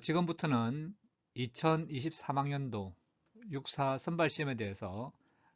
지금부터는 2023학년도 육사 선발 시험에 대해서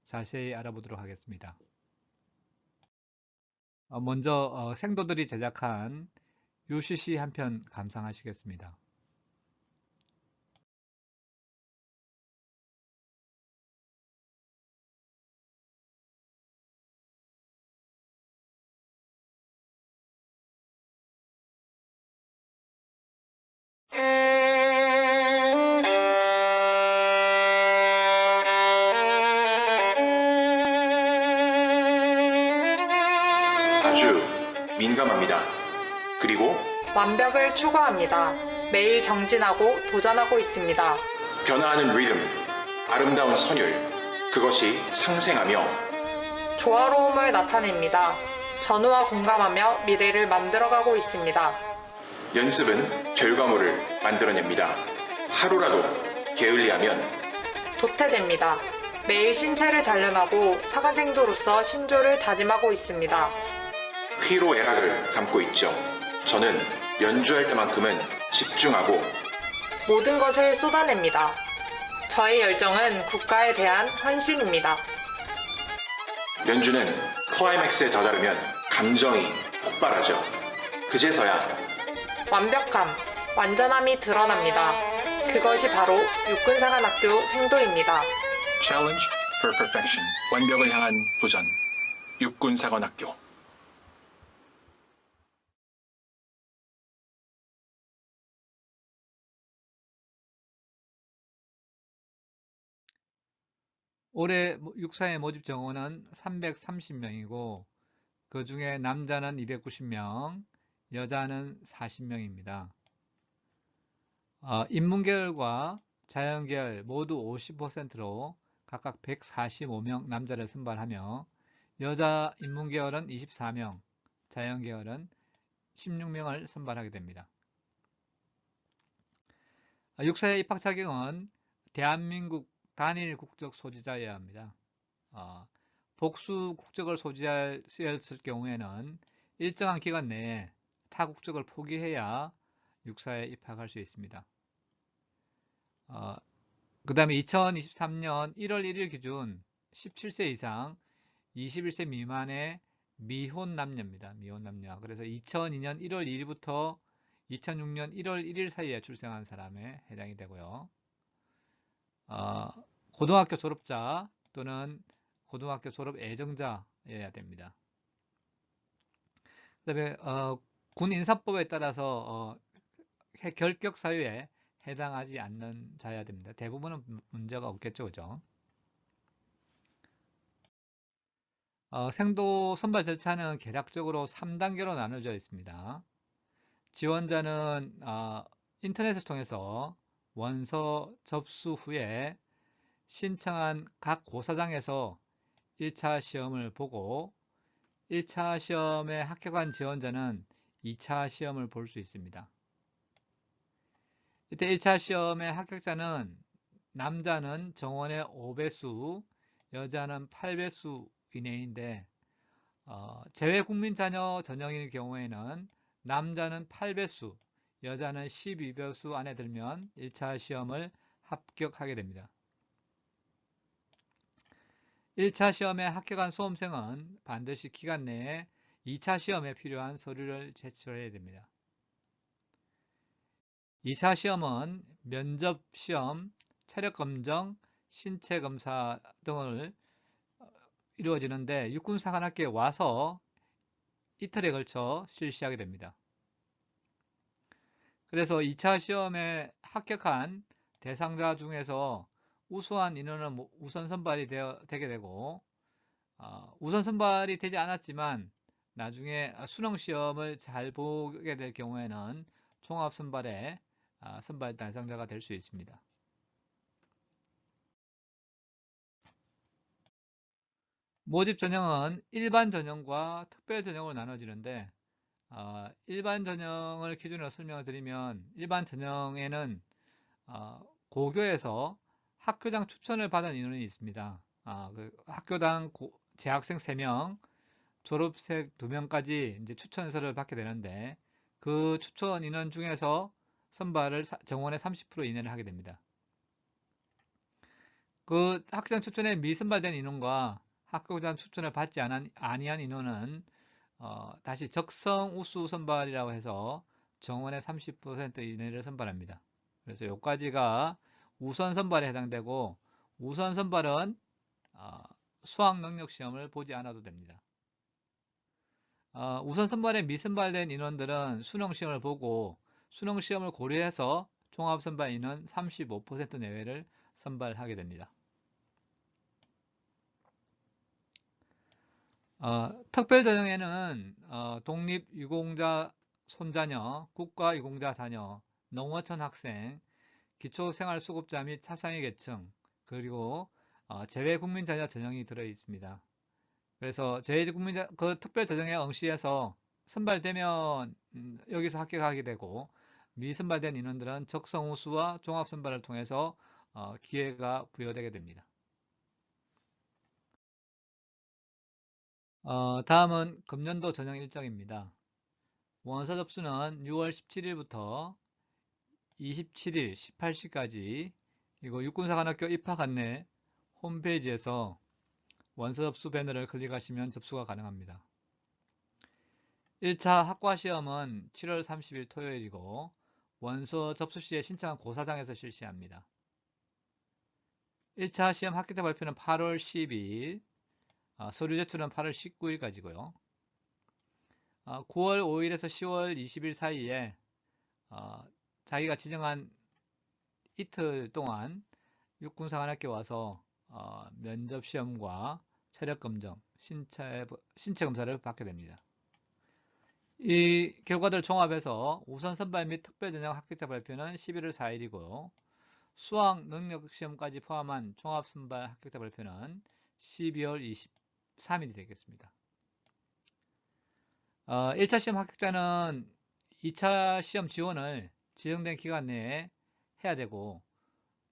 자세히 알아보도록 하겠습니다. 먼저 생도들이 제작한 UCC 한 편 감상하시겠습니다. 아주 민감합니다. 그리고 완벽을 추구합니다. 매일 정진하고 도전하고 있습니다. 변화하는 리듬, 아름다운 선율, 그것이 상생하며 조화로움을 나타냅니다. 전우와 공감하며 미래를 만들어가고 있습니다. 연습은 결과물을 만들어냅니다. 하루라도 게을리하면 도태됩니다. 매일 신체를 단련하고 사가생도로서 신조를 다짐하고 있습니다. 희로애락을 담고 있죠. 저는 연주할 때만큼은 집중하고 모든 것을 쏟아냅니다. 저의 열정은 국가에 대한 헌신입니다. 연주는 클라이맥스에 다다르면 감정이 폭발하죠. 그제서야 완벽함, 완전함이 드러납니다. 그것이 바로 육군사관학교 생도입니다. Challenge for Perfection, 완벽을 향한 도전, 육군사관학교. 올해 육사의 모집 정원은 330명이고 그 중에 남자는 290명, 여자는 40명입니다. 인문계열과 자연계열 모두 50%로 각각 145명 남자를 선발하며 여자 인문계열은 24명, 자연계열은 16명을 선발하게 됩니다. 육사의 입학 자격은 대한민국 단일 국적 소지자여야 합니다. 복수 국적을 소지하였을 경우에는 일정한 기간 내에 타 국적을 포기해야 육사에 입학할 수 있습니다. 그 다음에 2023년 1월 1일 기준 17세 이상 21세 미만의 미혼 남녀입니다. 미혼 남녀. 그래서 2002년 1월 2일부터 2006년 1월 1일 사이에 출생한 사람에 해당이 되고요. 고등학교 졸업자 또는 고등학교 졸업 예정자여야 됩니다. 그 다음에 군 인사법에 따라서 결격 사유에 해당하지 않는 자여야 됩니다. 대부분은 문제가 없겠죠, 그죠? 생도 선발 절차는 개략적으로 3단계로 나눠져 있습니다. 지원자는 인터넷을 통해서 원서 접수 후에 신청한 각 고사장에서 1차 시험을 보고 1차 시험에 합격한 지원자는 2차 시험을 볼 수 있습니다. 이때 1차 시험의 합격자는 남자는 정원의 5배수, 여자는 8배수 이내인데 재외 국민 자녀 전형일 경우에는 남자는 8배수, 여자는 12배수 안에 들면 1차 시험을 합격하게 됩니다. 1차 시험에 합격한 수험생은 반드시 기간 내에 2차 시험에 필요한 서류를 제출해야 됩니다. 2차 시험은 면접 시험, 체력 검정, 신체 검사 등을 이루어지는데 육군사관학교에 와서 이틀에 걸쳐 실시하게 됩니다. 그래서 2차 시험에 합격한 대상자 중에서 우수한 인원은 우선 선발이 되게 되고 우선 선발이 되지 않았지만 나중에 수능 시험을 잘 보게 될 경우에는 종합 선발에 선발 대상자가 될 수 있습니다. 모집 전형은 일반 전형과 특별 전형으로 나눠지는데 일반 전형을 기준으로 설명을 드리면 일반 전형에는 고교에서 학교당 추천을 받은 인원이 있습니다. 그 학교당 재학생 3명, 졸업생 2명까지 이제 추천서를 받게 되는데 그 추천 인원 중에서 선발을 정원의 30% 이내를 하게 됩니다. 그 학교장 추천에 미선발된 인원과 학교장 추천을 받지 아니한 인원은 다시 적성 우수 선발이라고 해서 정원의 30% 이내를 선발합니다. 그래서 여기까지가 우선 선발에 해당되고, 우선 선발은 수학 능력 시험을 보지 않아도 됩니다. 우선 선발에 미선발된 인원들은 수능 시험을 보고 수능 시험을 고려해서 종합 선발 인원 35% 내외를 선발하게 됩니다. 특별 전형에는 독립유공자 손자녀, 국가유공자 자녀, 농어촌 학생, 기초생활수급자 및 차상위 계층, 그리고 재외국민 자녀 전형이 들어 있습니다. 그래서 재외국민 그 특별 전형에 응시해서 선발되면 여기서 합격하게 되고, 미선발된 인원들은 적성 우수와 종합 선발을 통해서 기회가 부여되게 됩니다. 다음은 금년도 전형 일정입니다. 원서 접수는 6월 17일부터 27일 18시까지 그리고 육군사관학교 입학 안내 홈페이지에서 원서 접수 배너를 클릭하시면 접수가 가능합니다. 1차 학과 시험은 7월 30일 토요일이고 원서 접수 시에 신청한 고사장에서 실시합니다. 1차 시험 합격자 발표는 8월 12일, 서류 제출은 8월 19일까지고요. 9월 5일에서 10월 20일 사이에 자기가 지정한 이틀 동안 육군사관학교 와서 면접시험과 체력검정, 신체검사를 받게 됩니다. 이 결과들을 종합해서 우선 선발 및 특별전형 합격자 발표는 11월 4일이고요. 수학 능력시험까지 포함한 종합선발 합격자 발표는 12월 23일이 되겠습니다. 1차 시험 합격자는 2차 시험 지원을 지정된 기간 내에 해야 되고,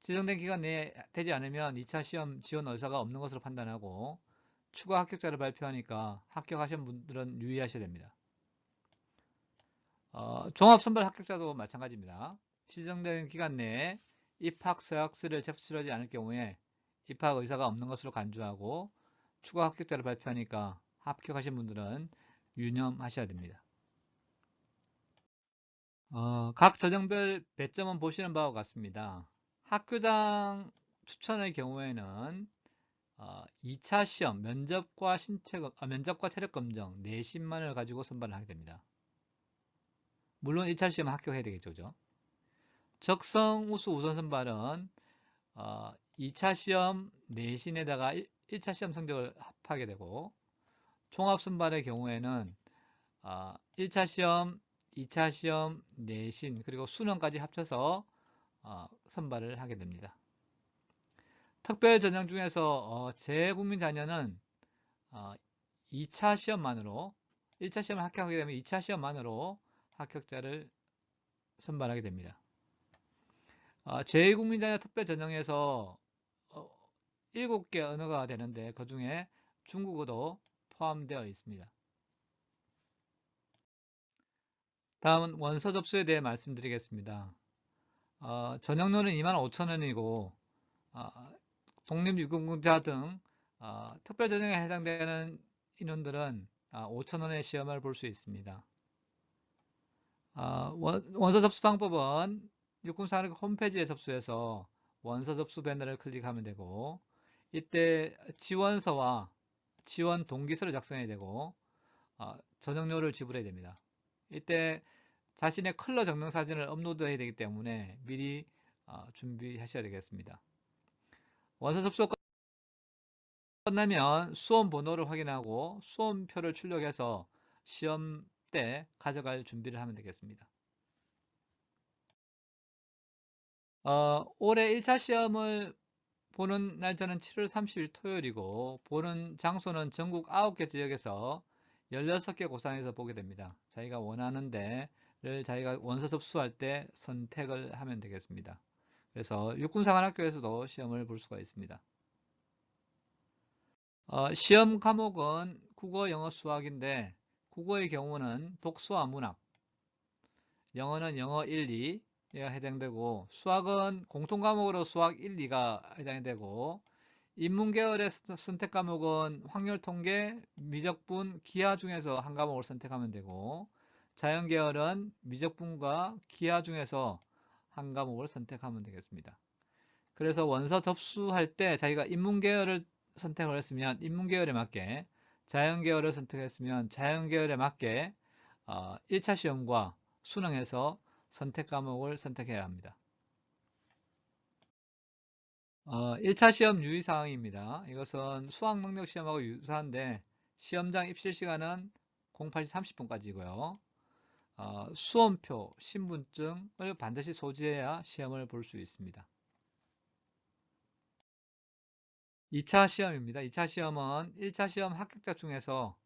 지정된 기간 내에 되지 않으면 2차 시험 지원 의사가 없는 것으로 판단하고 추가 합격자를 발표하니까 합격하신 분들은 유의하셔야 됩니다. 종합선발 합격자도 마찬가지입니다. 지정된 기간 내에 입학 서약서를 제출하지 않을 경우에 입학 의사가 없는 것으로 간주하고 추가 합격자를 발표하니까 합격하신 분들은 유념하셔야 됩니다. 각 전형별 배점은 보시는 바와 같습니다. 학교장 추천의 경우에는 2차 시험 면접과 체력검정 내신만을 가지고 선발을 하게 됩니다. 물론 1차 시험 합격해야 되겠죠. 그죠? 적성 우수 우선 선발은 2차 시험 내신에다가 1차 시험 성적을 합하게 되고, 종합 선발의 경우에는 1차 시험, 2차 시험, 내신, 그리고 수능까지 합쳐서 선발을 하게 됩니다. 특별 전형 중에서 재외국민 자녀는 2차 시험만으로, 1차 시험을 합격하게 되면 2차 시험만으로 합격자를 선발하게 됩니다. 재외국민 자녀 특별 전형에서 7개 언어가 되는데 그 중에 중국어도 포함되어 있습니다. 다음은 원서 접수에 대해 말씀드리겠습니다. 전형료는 25,000원이고 독립유공자 등 특별 전형에 해당되는 인원들은 5,000원의 시험을 볼 수 있습니다. 원서 접수 방법은 육군사관학교 홈페이지에 접수해서 원서 접수 배너를 클릭하면 되고, 이때 지원서와 지원 동기서를 작성해야 되고 전형료를 지불해야 됩니다. 이때 자신의 컬러 증명사진을 업로드해야 되기 때문에 미리 준비하셔야 되겠습니다. 원서 접수가 끝나면 수험 번호를 확인하고 수험표를 출력해서 시험 때 가져갈 준비를 하면 되겠습니다. 올해 1차 시험을 보는 날짜는 7월 30일 토요일이고 보는 장소는 전국 9개 지역에서 16개 고사에서 보게 됩니다. 자기가 원하는 데를 자기가 원서 접수할 때 선택을 하면 되겠습니다. 그래서 육군사관학교에서도 시험을 볼 수가 있습니다. 시험 과목은 국어, 영어, 수학인데 국어의 경우는 독서와 문학, 영어는 영어 1, 2, 해당되고, 수학은 공통 과목으로 수학 1, 2가 해당이 되고, 인문계열의 선택 과목은 확률 통계, 미적분, 기하 중에서 한 과목을 선택하면 되고, 자연계열은 미적분과 기하 중에서 한 과목을 선택하면 되겠습니다. 그래서 원서 접수할 때 자기가 인문계열을 선택을 했으면 인문계열에 맞게, 자연계열을 선택했으면 자연계열에 맞게 1차 시험과 수능에서 선택 과목을 선택해야 합니다. 1차 시험 유의사항입니다. 이것은 수학 능력 시험하고 유사한데 시험장 입실 시간은 08시 30분까지고요. 수험표, 신분증을 반드시 소지해야 시험을 볼 수 있습니다. 2차 시험입니다. 2차 시험은 1차 시험 합격자 중에서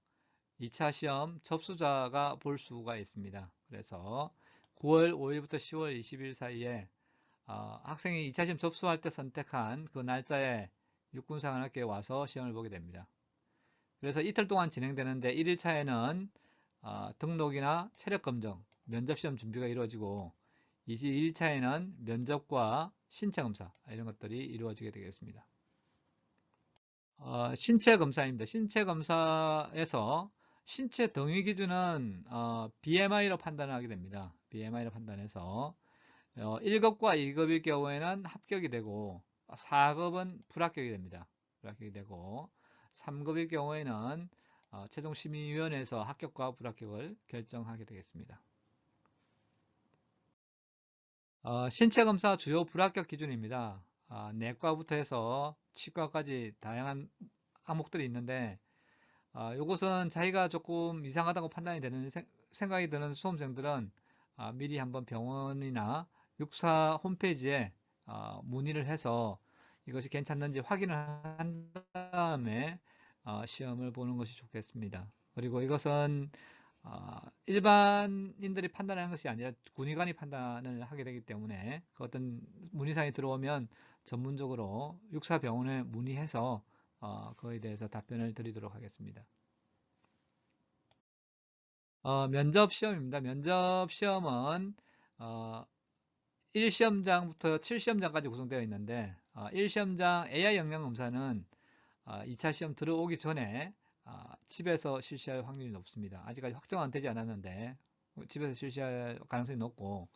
2차 시험 접수자가 볼 수가 있습니다. 그래서 9월 5일부터 10월 20일 사이에 학생이 2차 시험 접수할 때 선택한 그 날짜에 육군사관학교에 와서 시험을 보게 됩니다. 그래서 이틀 동안 진행되는데 1일차에는 등록이나 체력검정, 면접시험 준비가 이루어지고 22일차에는 면접과 신체검사 이런 것들이 이루어지게 되겠습니다. 신체검사입니다. 신체검사에서 신체 등위 기준은 BMI로 판단을 하게 됩니다. BMI로 판단해서 1급과 2급일 경우에는 합격이 되고 4급은 불합격이 됩니다. 불합격이 되고 3급일 경우에는 최종심의위원회에서 합격과 불합격을 결정하게 되겠습니다. 신체검사 주요 불합격 기준입니다. 내과부터 해서 치과까지 다양한 항목들이 있는데 이것은 자기가 조금 이상하다고 판단이 되는 생각이 드는 수험생들은 미리 한번 병원이나 육사 홈페이지에 문의를 해서 이것이 괜찮는지 확인을 한 다음에 시험을 보는 것이 좋겠습니다. 그리고 이것은 일반인들이 판단하는 것이 아니라 군의관이 판단을 하게 되기 때문에 그 어떤 문의사항이 들어오면 전문적으로 육사병원에 문의해서 그거에 대해서 답변을 드리도록 하겠습니다. 면접 시험입니다. 면접 시험은 1시험장부터 7시험장까지 구성되어 있는데 1시험장 AI 역량 검사는 2차 시험 들어오기 전에 집에서 실시할 확률이 높습니다. 아직까지 확정은 되지 않았는데 집에서 실시할 가능성이 높고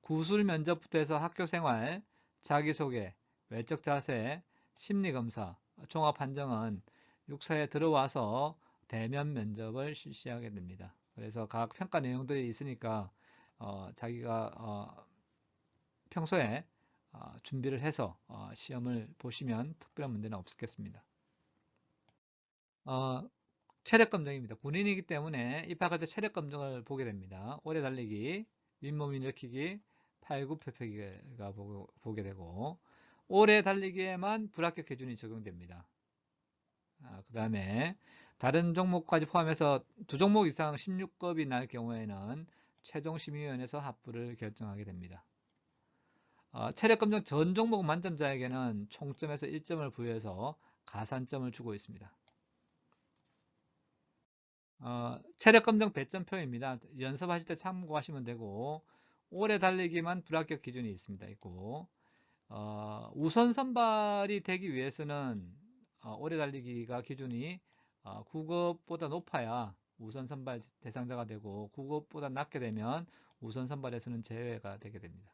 구술 면접부터 해서 학교생활, 자기소개, 외적 자세, 심리검사, 종합판정은 육사에 들어와서 대면 면접을 실시하게 됩니다. 그래서 각 평가 내용들이 있으니까 자기가 평소에 준비를 해서 시험을 보시면 특별한 문제는 없겠습니다. 체력검정입니다. 군인이기 때문에 입학할 때 체력검정을 보게 됩니다. 오래 달리기, 윗몸 일으키기, 팔굽혀펴기가 보게 되고 오래 달리기에만 불합격 기준이 적용됩니다. 그 다음에 다른 종목까지 포함해서 두 종목 이상 16급이 날 경우에는 최종심의위원회에서 합부를 결정하게 됩니다. 체력검정 전 종목 만점자에게는 총점에서 1점을 부여해서 가산점을 주고 있습니다. 체력검정 배점표입니다. 연습하실 때 참고하시면 되고 오래 달리기만 불합격 기준이 있고 우선 선발이 되기 위해서는 오래 달리기가 기준이 9급보다 높아야 우선 선발 대상자가 되고 9급보다 낮게 되면 우선 선발에서는 제외가 되게 됩니다.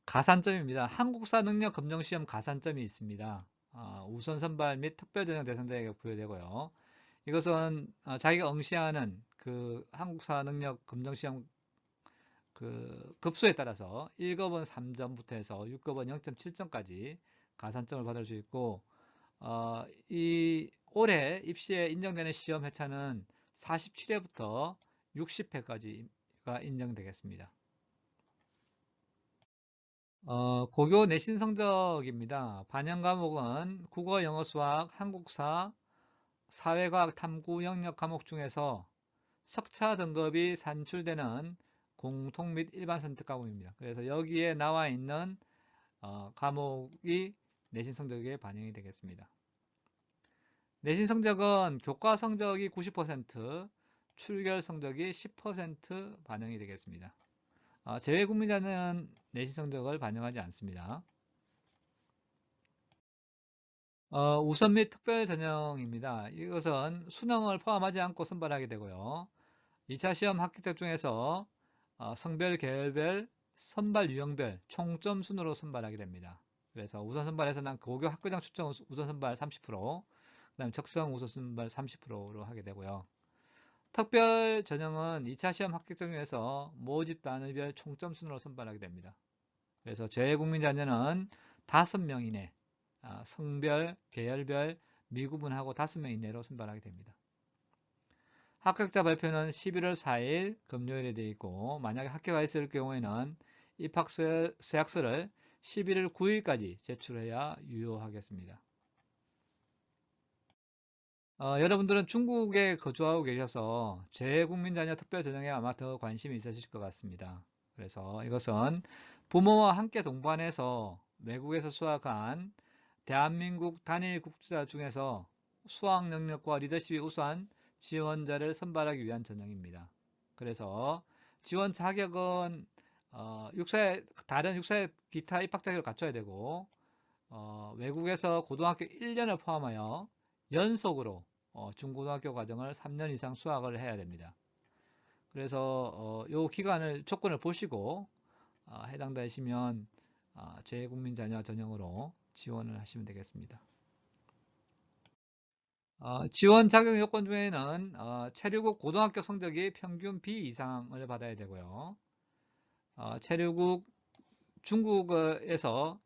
가산점입니다. 한국사 능력 검정 시험 가산점이 있습니다. 우선 선발 및 특별 전형 대상자에게 부여되고요. 이것은 자기가 응시하는 그 한국사 능력 검정 시험 그 급수에 따라서 1급은 3점부터 해서 6급은 0.7점까지 가산점을 받을 수 있고 이 올해 입시에 인정되는 시험 회차는 47회부터 60회까지가 인정되겠습니다. 고교 내신 성적입니다. 반영 과목은 국어, 영어, 수학, 한국사, 사회과학, 탐구 영역 과목 중에서 석차 등급이 산출되는 공통 및 일반 선택 과목입니다. 그래서 여기에 나와 있는 과목이 내신 성적에 반영이 되겠습니다. 내신 성적은 교과 성적이 90%, 출결 성적이 10% 반영이 되겠습니다. 재외국민 자녀는 내신 성적을 반영하지 않습니다. 우선 및 특별 전형입니다. 이것은 수능을 포함하지 않고 선발하게 되고요. 2차 시험 합격자 중에서 성별, 계열별, 선발 유형별 총점 순으로 선발하게 됩니다. 그래서 우선 선발에서는 고교 학교장 추천 우선 선발 30%, 그 다음에 적성 우선 선발 30%로 하게 되고요. 특별 전형은 2차 시험 합격자 중에서 모집 단위별 총점 순으로 선발하게 됩니다. 그래서 재외국민 자녀는 5명 이내, 성별, 계열별, 미구분하고 5명 이내로 선발하게 됩니다. 합격자 발표는 11월 4일 금요일에 되어 있고, 만약에 합격가 있을 경우에는 입학서약서를 11월 9일까지 제출해야 유효하겠습니다. 여러분들은 중국에 거주하고 계셔서 재외국민 자녀 특별 전형에 아마 더 관심이 있으실 것 같습니다. 그래서 이것은 부모와 함께 동반해서 외국에서 수학한 대한민국 단일 국자 중에서 수학 능력과 리더십이 우수한 지원자를 선발하기 위한 전형입니다. 그래서 지원 자격은 다른 육사의 기타 입학 자격을 갖춰야 되고, 외국에서 고등학교 1년을 포함하여 연속으로 중고등학교 과정을 3년 이상 수학을 해야 됩니다. 그래서 이 기간을 조건을 보시고 해당되시면 재외국민 자녀 전형으로 지원을 하시면 되겠습니다. 지원 자격 요건 중에는 체류국 고등학교 성적이 평균 B 이상을 받아야 되고요. 체류국 중국에서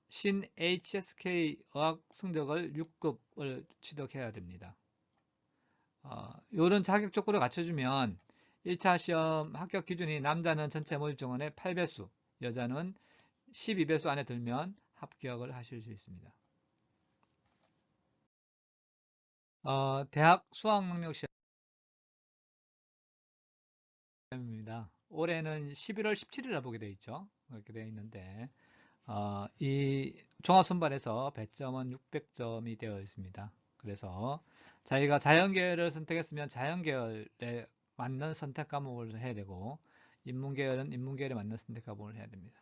신 HSK 어학 성적을 6급을 취득해야 됩니다. 이런 자격 조건을 갖춰주면 1차 시험 합격 기준이 남자는 전체 모집 정원의 8배수, 여자는 12배수 안에 들면 합격을 하실 수 있습니다. 대학 수학능력 시험입니다. 올해는 11월 17일에 보게 되어 있죠. 그렇게 되어 있는데 이 종합선발에서 배점은 600점이 되어 있습니다. 그래서 자기가 자연계열을 선택했으면 자연계열에 맞는 선택 과목을 해야 되고, 인문계열은 인문계열에 맞는 선택 과목을 해야 됩니다.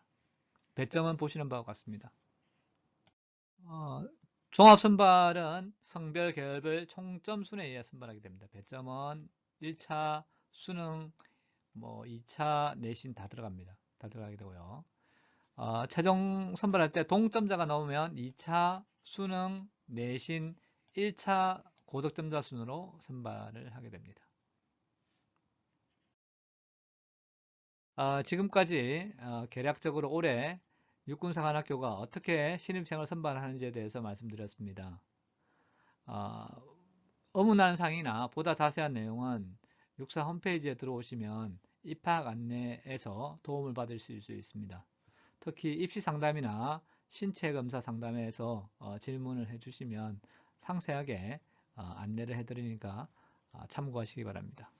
배점은 보시는 바와 같습니다. 종합선발은 성별, 계열별 총점 순에 의해 선발하게 됩니다. 배점은 1차 수능, 2차 내신 다 들어갑니다. 다 들어가게 되고요. 최종 선발할 때 동점자가 나오면 2차 수능, 내신, 1차 고득점자 순으로 선발을 하게 됩니다. 지금까지 개략적으로 올해 육군사관학교가 어떻게 신입생을 선발하는지에 대해서 말씀드렸습니다. 의문안상이나 보다 자세한 내용은 육사 홈페이지에 들어오시면 입학 안내에서 도움을 받을 수 있습니다. 특히 입시 상담이나 신체 검사 상담에서 질문을 해주시면 상세하게 안내를 해드리니까 참고하시기 바랍니다.